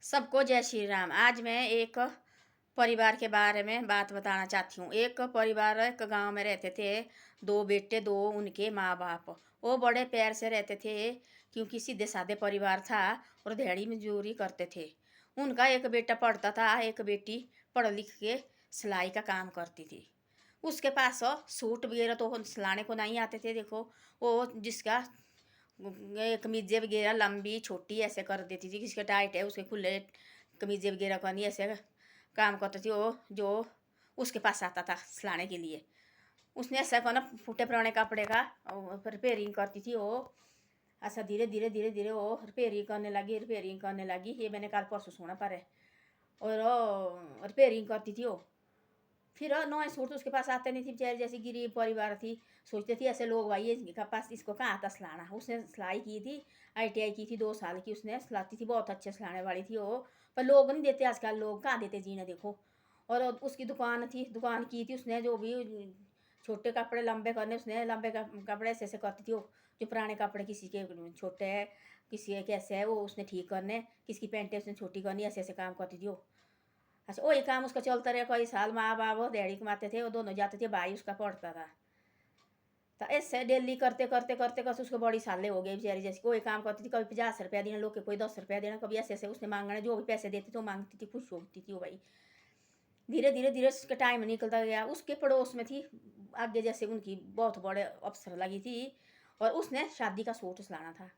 सबको जय श्री राम। आज मैं एक परिवार के बारे में बात बताना चाहती हूँ। एक परिवार एक गांव में रहते थे। दो बेटे, दो उनके माँ बाप। वो बड़े प्यार से रहते थे क्योंकि सीधे साधे परिवार था और दिहाड़ी मजदूरी करते थे। उनका एक बेटा पढ़ता था, एक बेटी पढ़ लिख के सिलाई का काम करती थी। उसके पास सूट वगैरह तो सिलाने को नहीं आते थे। देखो, वो जिसका कमीज़ें वगैरह लंबी छोटी ऐसे कर देती थी, किसके टाइट है उसके खुले कमीज़ें वगैरह करनी ऐसे काम करती थी वो, जो उसके पास आता था सिलाने के लिए। उसने ऐसा करना फूटे पुराने कपड़े का रिपेयरिंग करती थी वो। ऐसा धीरे धीरे धीरे धीरे वो रिपेयरिंग करने लगी। ये मैंने कल परसों सुना पर है। और रिपेयरिंग करती थी वो। फिर नए सूट तो उसके पास आते नहीं थी, बेचारी जैसी गरीब परिवार थी। सोचते थी ऐसे लोग भाई इसके पास इसको कहाँ आता सिलाना। उसने सिलाई की थी, ITI की थी, 2 साल की उसने सिलाती थी, बहुत अच्छे सिलाने वाली थी वो। पर लोग नहीं देते आजकल, लोग कहाँ देते जीने देखो। और उसकी दुकान थी, दुकान की थी उसने, जो भी छोटे कपड़े लंबे करने, उसने लंबे कपड़े ऐसे ऐसे करती थी वो। जो पुराने कपड़े किसी के छोटे है, किसी के कैसे है, वो उसने ठीक करने, किसी की पैंटें उसने छोटी करनी, ऐसे ऐसे काम करती थी वो। अच्छा, वही काम उसका चलता रहा कई साल। माँ बाप दिहाड़ी कमाते थे, वो दोनों जाते थे, भाई उसका पढ़ता था। तो ऐसे डेली करते करते करते करते उसको बड़ी सालें हो गई बेचारी। जैसे कोई काम करती थी, कभी 50 रुपया देना लोग के, कोई 10 रुपया देना, कभी ऐसे ऐसे उसने मांगना, जो भी पैसे देते थे वो मांगती थी, खुश होती थी वो भाई। धीरे धीरे धीरे उसका टाइम निकलता गया। उसके पड़ोस में थी आगे, जैसे उनकी बहुत बड़े अफसर लगी थी, और उसने शादी का सूट सिलाना था।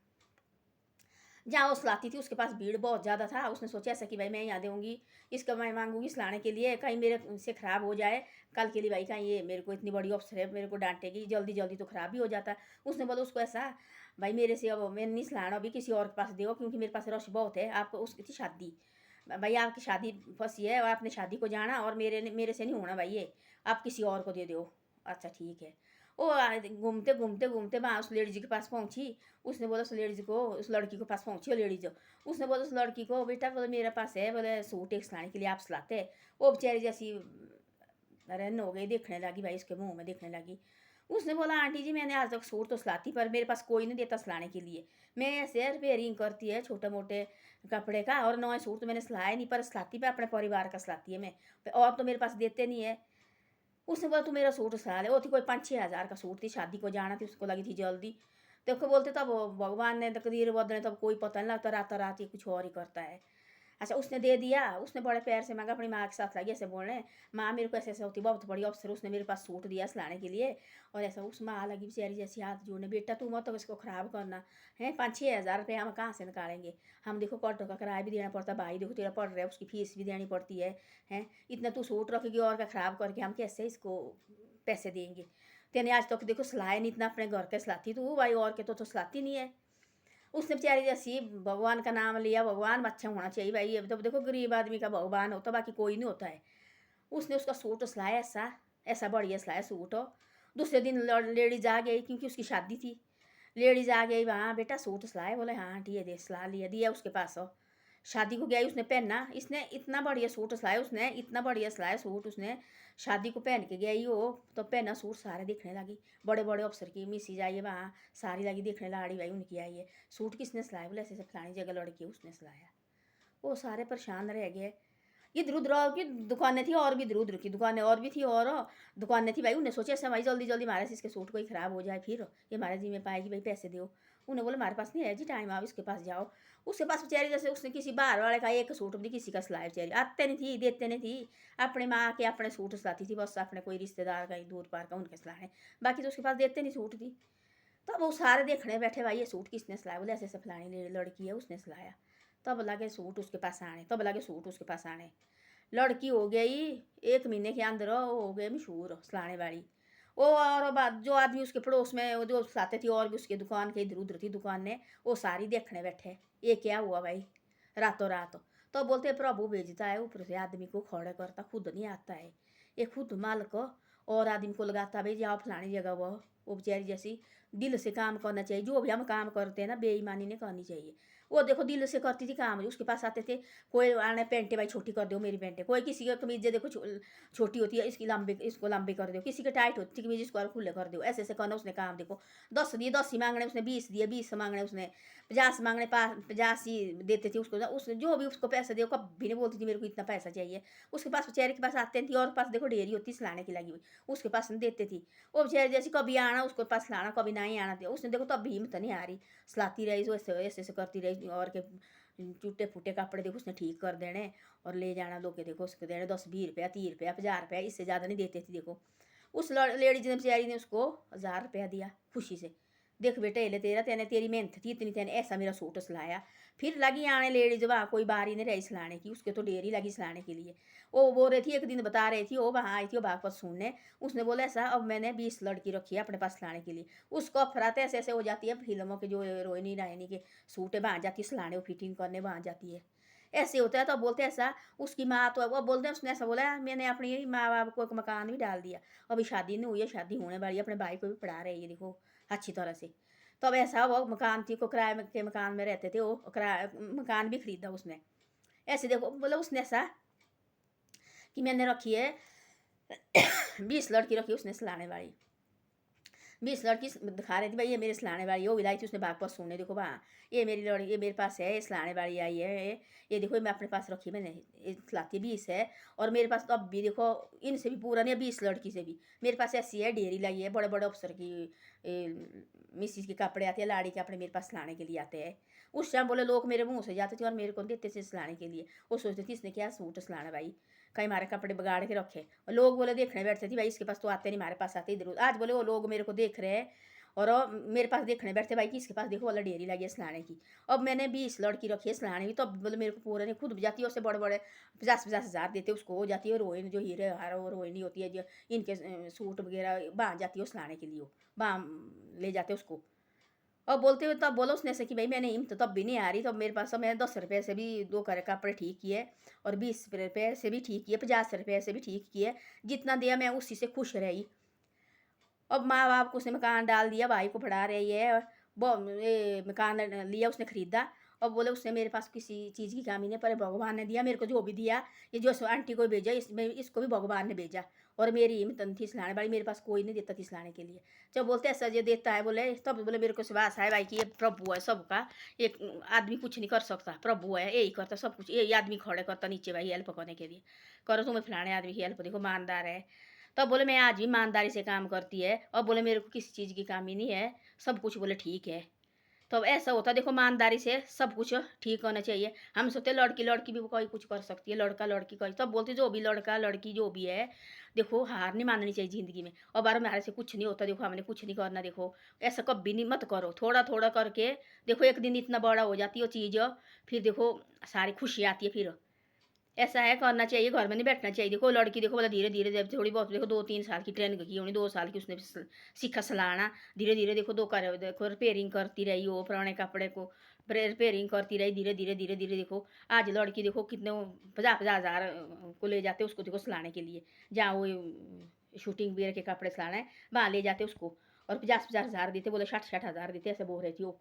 जहाँ वो सिलाती थी उसके पास भीड़ बहुत ज़्यादा था। उसने सोचा ऐसा कि भाई मैं यहाँ दूँगी, इसका मैं मांगूंगी सिलाने के लिए, कहीं मेरे से ख़राब हो जाए कल के लिए, भाई कहीं ये मेरे को इतनी बड़ी अफसर है मेरे को डांटेगी, जल्दी जल्दी तो ख़राब भी हो जाता। उसने बोला उसको ऐसा, भाई मेरे से अब मैं नहीं सिलाना, अभी किसी और के पास दो, क्योंकि मेरे पास रश बहुत है। आपको उसकी थी शादी, भाई आपकी शादी फंसी है और आपने शादी को जाना, और मेरे से नहीं होना भाई ये, आप किसी और को दे दो। अच्छा ठीक है। वो घूमते घूमते घूमते वहाँ उस लेडीज के पास पहुँची। उसने बोला उस लेडीज को, उस लड़की के पास पहुँची वो लेडीज। उसने बोला उस लड़की को, बेटा बोले मेरे पास है, बोले सूट एक सिलाने के लिए, आप सिलाते। वो बेचारी जैसी रन हो गई, देखने लगी भाई उसके मुंह में देखने लगी। उसने बोला आंटी जी मैंने आज तक सूट तो सिलाती, पर मेरे पास कोई नहीं देता सिलाने के लिए। मैं ऐसे रिपेयरिंग करती है छोटे मोटे कपड़े का, और नए सूट तो मैंने सिलाया नहीं, पर सिलाती पे अपने परिवार का सिलाती है मैं, और तो मेरे पास देते नहीं है। उसने बोला तू मेरा सूट सिला ले। वो थी कोई 5-6 हज़ार का सूट थी, शादी को जाना थी, उसको लगी थी जल्दी। तो उसको बोलते तब भगवान ने तकदीर बदले, तब कोई पता नहीं लगता, रात रात ये कुछ और ही करता है। अच्छा, उसने दे दिया। उसने बड़े प्यार से मांगा, अपनी माँ के साथ लगी ऐसे बोलने, माँ मेरे को ऐसे ऐसे होती, बहुत बड़ी अफसर उसने मेरे पास सूट दिया सिलाने के लिए। और ऐसा उस माँ लगी बेचारी जैसी हाथ जोड़ने, बेटा तू मत तो इसको ख़राब करना है, 5-6 हज़ार रुपये हम कहाँ से निकालेंगे। हम देखो ऑटो का किराया भी देना पड़ता, भाई देखो तेरा पढ़ रहा है, उसकी फीस भी देनी पड़ती है। हैं, इतना तू सूट रखेगी और का ख़राब करके हम कैसे इसको पैसे देंगे। तेने आज तक देखो सिलाए नहीं, इतना अपने घर के सिलाती तू भाई, और के तो सिलाती नहीं है। उसने बेचारी जैसी भगवान का नाम लिया, भगवान अच्छा होना चाहिए भाई, अब तो देखो गरीब आदमी का भगवान होता, बाकी कोई नहीं होता है। उसने उसका सूट सिलाया, ऐसा ऐसा बढ़िया सिलाया सूट हो। दूसरे दिन लेडीज आ गई, क्योंकि उसकी शादी थी। लेडीज आ गई वहाँ, बेटा सूट सिलाए, बोले हाँ आंटी ये दे, सिला लिया, दिया उसके पास हो। शादी को गई, उसने पहना, इसने इतना बढ़िया सूट सिलाया, उसने इतना बढ़िया सिलाया सूट, उसने शादी को पहन के गई हो। तो पहना सूट सारे दिखने लगी, बड़े बड़े अफसर की मिसी जाइए वहाँ, सारी लगी देखने, लाड़ी भाई उनकी आई है। सूट किसने सिलाया, बोले ऐसे ऐसे फलानी जगह लड़की उसने सिलाया। वो सारे परेशान रह गए। इधर उधर और की दुकानें थी, और भी इधर उधर की दुकानें और भी थी, और दुकानें थी भाई। उन्हें सोचा ऐसा भाई जल्दी जल्दी हमारे से इसके सूट कोई ख़राब हो जाए, फिर ये हमारे जी में पाएगी भाई, पैसे दो। उन्हें बोले हमारे पास नहीं है जी टाइम, आओ इसके पास जाओ। उसके पास बेचारी जैसे उसने किसी बाहर वाले का एक सूट भी किसी का सिलाया, बेचारी आते नहीं थी, देते नहीं थी। अपने माँ के अपने सूट सिलाती थी बस, अपने कोई रिश्तेदार का दूर पार का उनके सिलाने, बाकी तो उसके पास देते नहीं सूट थी। तब वो सारे देखने बैठे भाई ये सूट किसने सिलाया, बोले ऐसे ऐसे फलानी लड़की है उसने सिलाया। तब लगे सूट उसके पास आने, तब लगे सूट उसके पास आने। लड़की हो गई 1 महीने के अंदर, वो हो गई मशहूर सिलाने वाली। वो और बात जो आदमी उसके पड़ोस में वो जो सिलाते थे, और भी उसकी दुकान के इधर उधर थी दुकान ने, वो सारी देखने बैठे ये क्या हुआ भाई रातों रात। तो बोलते प्रभु भेजता है ऊपर से, आदमी को खड़े करता खुद नहीं आता है। ये खुद मालिक और आदमी को लगाता भाई जाओ फलानी जगह वो बेचारी जैसी दिल से काम करना चाहिए। जो भी हम काम करते हैं ना, बेईमानी नहीं करनी चाहिए। वो देखो दिल से करती थी काम, उसके पास आते थे, कोई आने पेंटे भाई छोटी कर दो मेरी पेंटे, कोई किसी की कमीज़ें देखो छोटी होती है, इसकी लंबी इसको लंबी कर दो, किसी की टाइट होती थी कमीज इसको और खुले कर दो, ऐसे ऐसे करना उसने काम देखो। 10 दिए 10 ही मांगने उसने, 20 दिए 20 मांगने उसने, 50 मांगने 50 ही देते थे उसको, उसने जो भी उसको पैसा दे कभी नहीं बोलती थी मेरे को इतना पैसा चाहिए। उसके पास बेचारे के पास आते थी, और पास देखो ढेरी होती सिलाने की लगी हुई, उसके पास नहीं देते थी। वो बेचारे जैसे कभी आना उसके पास लाना, कभी नहीं आना दिया उसने, देखो तब भी हिम्मत नहीं आ रही, सिलाती रही ऐसे ऐसे ऐसे करती रही, और के टूटे फूटे कपड़े देखो उसने ठीक कर देने और ले जाना लोग के, देखो उसके देने 10 20 रुपया 30 रुपया 50 रुपया, इससे ज़्यादा नहीं देते थे। देखो उस लेडीज ने बेचारी ने उसको 1000 रुपया दिया खुशी से, देख बेटे ले तेरा, तेने तेरी मेहनत थी इतनी, तेने ऐसा मेरा सूट सिलाया। फिर लगी आने लेडीज, वहाँ कोई बारी नहीं रही सिलाने की, उसके तो डेरी लगी सिलाने के लिए। वो बोल रही थी, एक दिन बता रही थी, वो वहाँ आई थी वो बागपत सुनने, उसने बोला ऐसा अब मैंने 20 लड़की रखी है अपने पास सिलाने के लिए। उसको अफराते ऐसे ऐसे हो जाती है, फिल्मों के जो रोहिणी रायनी के सूट है वहाँ जाती है सिलाने, वो फिटिंग करने वहाँ जाती है, ऐसे होता है। तो बोलते ऐसा, उसकी माँ तो वो बोलते हैं, उसने ऐसा बोला मैंने अपनी माँ बाप को एक मकान भी डाल दिया, अभी शादी नहीं हुई है, शादी होने वाली है, अपने भाई को भी पढ़ा रही है देखो अच्छी तरह से। तो अब ऐसा वो मकान थी को किराए के मकान में रहते थे, वो किराया मकान भी खरीदा उसने। ऐसे देखो बोला उसने ऐसा कि मैंने रखी है 20 लड़की रखी उसने सिलाने वाली, 20 लड़की दिखा रही थी भाई ये मेरे सिलाने वाली, वो भी लाई थी उसने बाग पास सोने, देखो वहाँ ये मेरी लड़की, ये मेरे पास है, ये सिलाने वाली आई है, ये देखो मैं अपने पास रखी, मैंने ये सिलाती 20 है, और मेरे पास तो अब भी देखो इनसे भी पूरा नहीं है, 20 लड़की से भी मेरे पास ऐसी है, ढेरी लाई है, बड़े बड़े अफसर की मिसिस के कपड़े आते हैं, लाड़ी के कपड़े मेरे पास सिलाने के लिए आते हैं। उस टाइम बोले लोग मेरे मुँह से जाते थे और मेरे को देते थे सिलाने के लिए, वो सोचते थे इसने क्या सूट सिलाना भाई, कहीं हमारे कपड़े बिगाड़ के रखे, और लोग बोले देखने बैठते थे भाई इसके पास तो आते नहीं, हमारे पास आते इधर। आज बोले वो लोग मेरे को देख रहे हैं और मेरे पास देखने बैठते भाई कि इसके पास देखो वाला डेयरी लगी है सिलाने की। अब मैंने 20 लड़की रखी है सिलाने की, तो अब बोले मेरे को पूरा नहीं, खुद भी जाती है उससे बड़े बड़े 50-50 हज़ार देते उसको, हो जाती है रोहिणी जो हीरे हार और रोहिणी होती है जो इनके सूट वगैरह वहाँ जाती है सिलाने के लिए, वहाँ ले जाते उसको। और बोलते हुए तब बोला उसने ऐसे कि भाई मैंने हिम्मत तब भी नहीं आ रही, तो मेरे पास, अब मैंने 10 रुपये से भी दो करे कपड़े ठीक किए, और 20 रुपये से भी ठीक किए, 50 रुपये से भी ठीक किए, जितना दिया मैं उसी से खुश रही। अब माँ बाप को उसने मकान डाल दिया, भाई को पढ़ा रही है, वो ये मकान लिया उसने खरीदा। और बोले उसने मेरे पास किसी चीज़ की कमी नहीं, पर भगवान ने दिया मेरे को जो भी दिया, ये जो आंटी को भेजा इसमें इसको भी भगवान ने भेजा, और मेरी हिम्मत नहीं थी सिलाने वाली, मेरे पास कोई नहीं देता थी सिलाने के लिए। जब बोलते ऐसा जो देता है बोले, तब बोले मेरे को विश्वास है भाई कि ये प्रभु है सबका, एक आदमी कुछ नहीं कर सकता, प्रभु है यही करता सब कुछ, यही आदमी खड़े करता नीचे भाई हेल्प करने के लिए, करो तुम्हें फलाने आदमी की हेल्प, देखो ईमानदार है। तब बोले मैं आज भी ईमानदारी से काम करती है, और बोले मेरे को किसी चीज़ की कमी नहीं है, सब कुछ बोले ठीक है। तो अब ऐसा होता देखो ईमानदारी से सब कुछ ठीक होना चाहिए। हम सोचते लड़की लड़की भी कोई कुछ कर सकती है, लड़का लड़की कोई, तब बोलते जो भी लड़का लड़की जो भी है, देखो हार नहीं माननी चाहिए ज़िंदगी में, और बार हमारे से कुछ नहीं होता, देखो हमने कुछ नहीं करना, देखो ऐसा कभी नहीं मत करो, थोड़ा थोड़ा करके देखो एक दिन इतना बड़ा हो जाती है वो चीज़, फिर देखो सारी खुशी आती है फिर। ऐसा है करना चाहिए, घर में नहीं बैठना चाहिए। देखो लड़की देखो बोला धीरे धीरे जब थोड़ी बहुत देखो 2-3 साल की ट्रेनिंग की होनी, 2 साल की उसने सीखा सिलाना, धीरे धीरे देखो दो कर देखो रिपेयरिंग करती रही हो पुराने कपड़े को, रिपेयरिंग करती रही धीरे धीरे धीरे धीरे। देखो आज लड़की देखो कितने 50-50 हज़ार को ले जाते उसको देखो सिलाने के लिए, जहाँ वो शूटिंग वेयर के कपड़े सिलाना है वहाँ ले जाते उसको, और 50-50 हज़ार देते, बोले 60-60 हज़ार देते, ऐसे बोल रही थी वो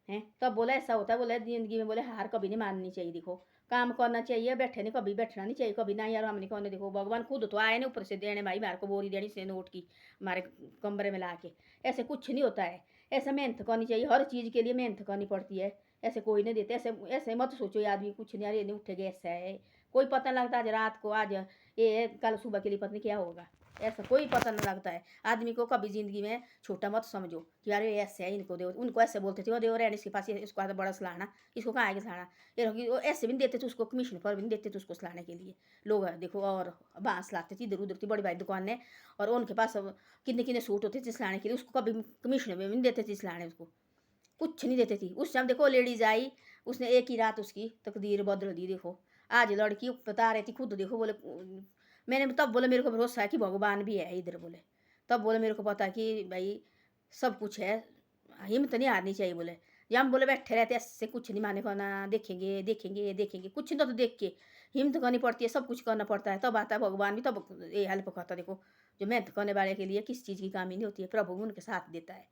हैं। तब बोला ऐसा होता है, बोले ज़िंदगी में बोले हार कभी नहीं माननी चाहिए, देखो काम करना चाहिए, बैठे नहीं कभी बैठना नहीं चाहिए कभी ना यार, हमने कहने देखो भगवान खुद तो आए नहीं ऊपर से देने भाई, मारे को बोरी देनी से नोट की हमारे कमरे में ला के, ऐसे कुछ नहीं होता है। ऐसे मेहनत करनी चाहिए, हर चीज़ के लिए मेहनत करनी पड़ती है, ऐसे कोई नहीं देते, ऐसे ऐसे मत सोचो ये आदमी कुछ नहीं, अरे नहीं उठेगा ऐसा है, कोई पता नहीं लगता आज रात को, आज ये कल सुबह के लिए पता नहीं क्या होगा, ऐसा कोई पता नहीं लगता है। आदमी को कभी ज़िंदगी में छोटा मत समझो कि यार ये ऐसे है, इनको दो, उनको ऐसे बोलते थे वो देव रहने इसके पास इसको आता बड़ा सलाहना, इसको कहाँ आएगा सलाहना, ये रहोगी वो ऐसे भी नहीं देते थे उसको, कमीशन पर भी नहीं देते थे उसको सलाहने के लिए लोग देखो, और बांस लाते थे इधर उधर थी बड़ी बड़ी दुकानें, और उनके पास कितने कितने सूट होते थे सिलाने के लिए, उसको कभी कमीशन में भी नहीं देते थे सिलाने, उसको कुछ नहीं देते थी। उस टाइम देखो लेडीज आई, उसने एक ही रात उसकी तकदीर बदल दी, देखो आज लड़की बता रही थी खुद, देखो बोले मैंने तब बोले मेरे को भरोसा है कि भगवान भी है इधर, बोले तब बोले मेरे को पता है कि भाई सब कुछ है, हिम्मत नहीं हारनी चाहिए, बोले जब हम बोले बैठे रहते ऐसे कुछ नहीं माने को ना, देखेंगे देखेंगे देखेंगे कुछ नहीं, तो देख के हिम्मत करनी पड़ती है, सब कुछ करना पड़ता है, तब आता है भगवान भी, तब ये हेल्प करता है। देखो जो मेहनत करने वाले के लिए किसी चीज़ की कमी नहीं होती है, प्रभु भी उनके साथ देता है।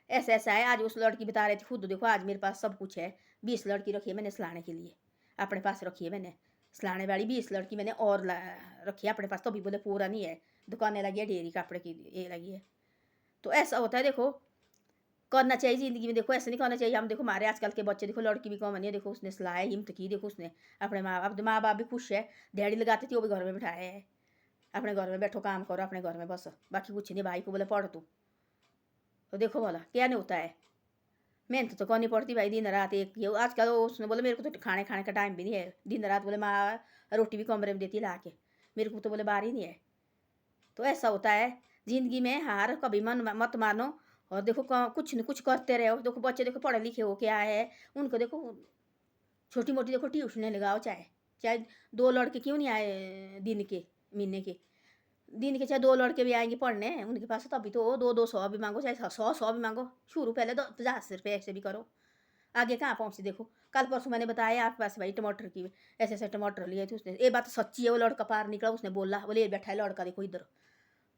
ऐसा ऐसा है, आज उस लड़की बता रही थी खुद, देखो आज मेरे पास सब कुछ है, 20 लड़की रखी है मैंने सिलाने के लिए, अपने पास रखी है मैंने सिलाने वाली 20 लड़की मैंने और रखी है अपने पास, तो भी बोले पूरा नहीं है, दुकानें लगी है डेरी कपड़े की ये लगी है। तो ऐसा होता है, देखो करना चाहिए ज़िंदगी में, देखो ऐसे नहीं करना चाहिए। हम देखो हमारे आजकल के बच्चे देखो, लड़की भी कम नहीं है, देखो उसने सिलाया हिम्मत की, देखो उसने अपने माँ बाप भी खुश है, दिहाड़ी लगाते थे वो भी घर में बिठाए है, अपने घर में बैठो काम करो अपने घर में बस, बाकी कुछ नहीं। भाई को बोले पढ़ तू, तो देखो बोला क्या नहीं होता है, मेहनत तो करनी पड़ती भाई, दिन रात एक ये आजकल उसने बोले मेरे को तो खाने खाने का टाइम भी नहीं है, दिन रात बोले माँ रोटी भी कमरे में देती ला के, मेरे को तो बोले बाहर ही नहीं है। तो ऐसा होता है ज़िंदगी में, हार कभी मन मत मानो, और देखो कुछ न कुछ करते रहो। देखो बच्चे देखो पढ़े लिखे हो क्या है, उनको देखो छोटी मोटी देखो ट्यूशन लगाओ, चाहे चाहे 2 लड़के क्यों नहीं आए दिन के महीने के, दिन के चाहे 2 लड़के भी आएंगे पढ़ने उनके पास, तभी तो 200 भी मांगो, चाहे 100 भी मांगो, शुरू पहले 50 रुपये से भी करो, आगे कहाँ पहुँचे। देखो कल परसों मैंने बताया आपके पास भाई टमाटर की, ऐसे ऐसे टमाटर लिए थे उसने, ये बात सच्ची है, वो लड़का पार निकला, उसने बोला बोले ये बैठा है लड़का देखो इधर,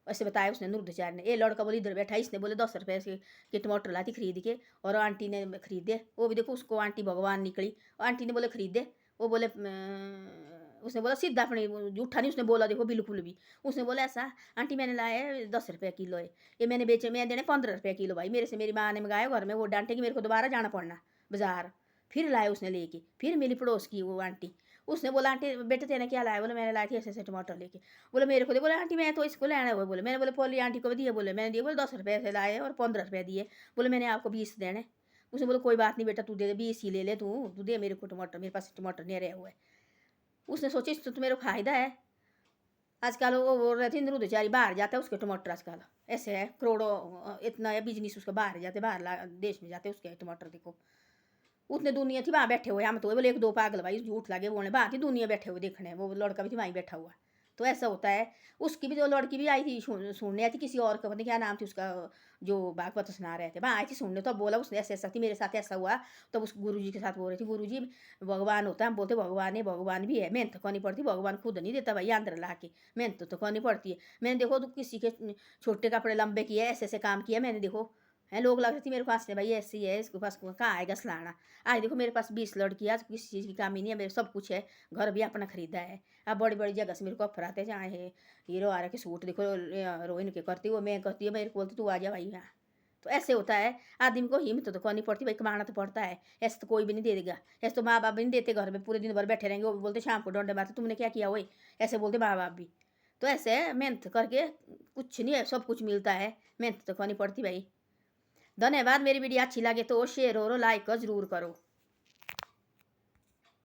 ऐसे बताया उसने नूरदचार ने, ये लड़का बोले इधर बैठा है, इसने बोले 10 रुपये से के टमाटर लाती खरीद के, और आंटी ने खरीदे, वो भी देखो उसको आंटी भगवान निकली, आंटी ने बोले खरीदे, वो बोले उसने बोला सीधा अपने, झूठा नहीं उसने बोला देखो बिल्कुल भी, उसने बोला ऐसा आंटी मैंने लाया है 10 रुपये किलो है, ये मैंने बेचे, मैं देने 15 रुपये किलो, भाई मेरे से मेरी माँ ने मंगाया घर में, वो डांटेगी मेरे को दोबारा जाना पड़ना बाजार, फिर लाए उसने लेके, फिर मेरी पड़ोस की वो आंटी, उसने बोला आंटी बेटे तेने क्या लाया, बोले मैंने लाए थे ऐसे ऐसे टमाटर लेके, बोले मेरे को दे, बोले आंटी मैं तो इसको लेना हुआ, बोले मैंने बोले पोली आंटी को भी दिए, बोले मैंने दिए, बोले 10 रुपये से लाए और 15 रुपये दिए, बोले मैंने आपको 20 देने, उसने बोला कोई बात नहीं बेटा तू दे 20 ही ले ले, तू दे मेरे को टमाटर, मेरे पास टमाटर नहीं रहे हुए। उसने सोचा इससे तो मेरे को फायदा है, आजकल वो बोल रहे थे बेचारी बाहर जाता है उसके टमाटर, आजकल ऐसे है करोड़ों इतना है बिजनेस उसका, बाहर जाते बाहर देश में जाते उसके टमाटर, देखो उतने दुनिया थी वहाँ बैठे हुए, हम तो बोले 1-2 पागल भाई झूठ लगे बोलने, वहाँ थी दुनिया बैठे हुए देखने, वो लड़का भी थी वहीं बैठा हुआ। तो ऐसा होता है, उसकी भी जो लड़की भी आई थी सुनने आई थी, किसी और का पता नहीं क्या नाम थी उसका, जो भागवत सुना रहे थे वहाँ आई थी सुनने, तो बोला उसने ऐसे ऐसा थी मेरे साथ ऐसा हुआ, तब उस गुरु जी के साथ बोल रही थी, गुरु जी भगवान होता है, हम बोलते भगवान है, भगवान भी है, मेहनत तो करनी पड़ती, भगवान खुद नहीं देता भाई अंदर ला के, मेहनत तो करनी पड़ती है। मैंने देखो तो किसी के छोटे कपड़े लंबे किए, ऐसे ऐसे काम किया मैंने, देखो है लोग लगते थे मेरे पास से भाई ऐसी है इसके पास कहाँ आएगा सलाना, आज देखो मेरे पास 20 लड़कियाँ, आज किसी चीज़ की कमी नहीं है, मेरे सब कुछ है, घर भी अपना खरीदा है। अब बड़ी बड़ी जगह से मेरे को ऑफर आते हैं, चाहे हीरो आ रहा के सूट देखो, रोइन के करती वो मैं करती है, मेरे को बोलती तू आ जा भाई यहाँ। तो ऐसे होता है, आदमी को हिम्मत तो करनी पड़ती भाई, कमाना तो पड़ता है, ऐसे तो कोई भी नहीं दे देगा, ऐसे तो माँ बाप भी नहीं देते, घर में पूरे दिन भर बैठे रहेंगे, वो भी बोलते शाम को डंडे मारते तुमने क्या किया वही, ऐसे बोलते माँ बाप भी। तो ऐसे मेहनत करके कुछ नहीं है, सब कुछ मिलता है, मेहनत तो करनी पड़ती भाई। धन्यवाद। मेरी वीडियो अच्छी लगे तो शेयर और लाइक जरूर करो।